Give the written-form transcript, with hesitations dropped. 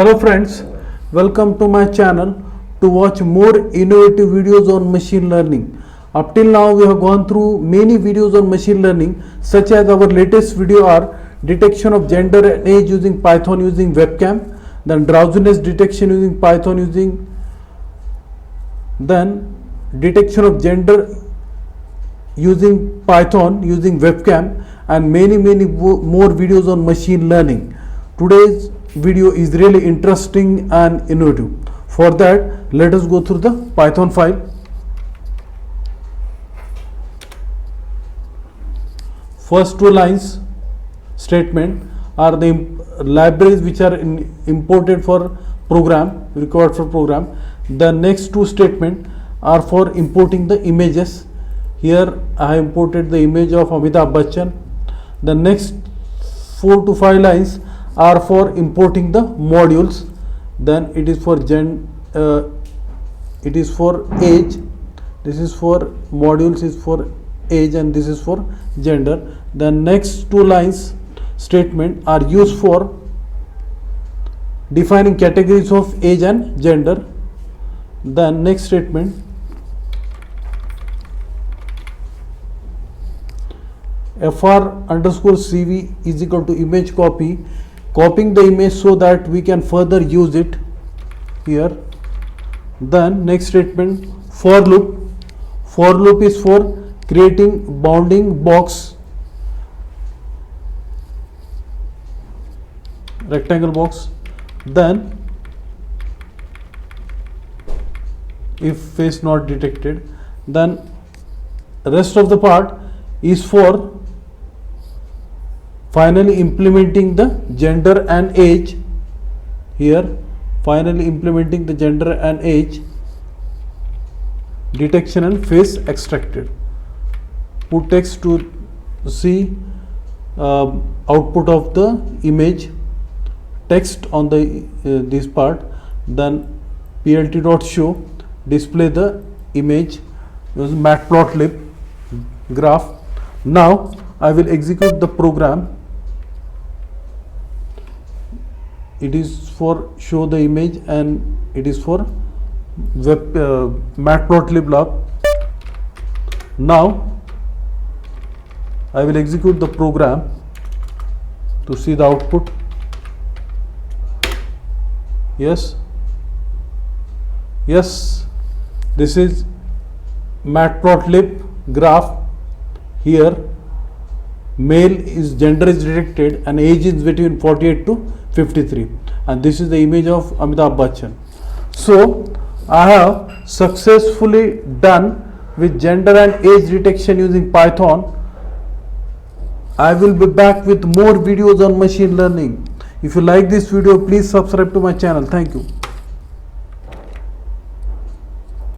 Hello friends, welcome to my channel to watch more innovative videos on machine learning. Up till now we have gone through many videos on machine learning, such as our latest video are detection of gender and age using Python using webcam, then drowsiness detection using Python then detection of gender using Python using webcam, and many more videos on machine learning. Today's video is really interesting and innovative. For that, let us go through the Python file. First two lines statement are the libraries which are imported for program, required for program. The next two statement are for importing the images. Here I have imported the image of Amitabh Bachchan. The next 4 to 5 lines are for importing the modules. Then it is for it is for age. This is for modules is for age and this is for gender. The next two lines statement are used for defining categories of age and gender. Then next statement fr_cv is equal to image copying the image so that we can further use it here. Then next statement for loop is for creating bounding box, rectangle box. Then if face not detected, then rest of the part is for finally implementing the gender and age. Here finally implementing the gender and age detection and face extracted. Put text to see output of the image, text on the this part. Then plt.show display the image using matplotlib graph. Now I will execute the program. It is for show the image and it is for web matplotlib log. Now I will execute the program to see the output. Yes, this is matplotlib graph. Here male is gender is detected and age is between 48 to 53, and this is the image of Amitabh Bachchan. So I have successfully done with gender and age detection using Python. I will be back with more videos on machine learning. If you like this video, please subscribe to my channel. Thank you.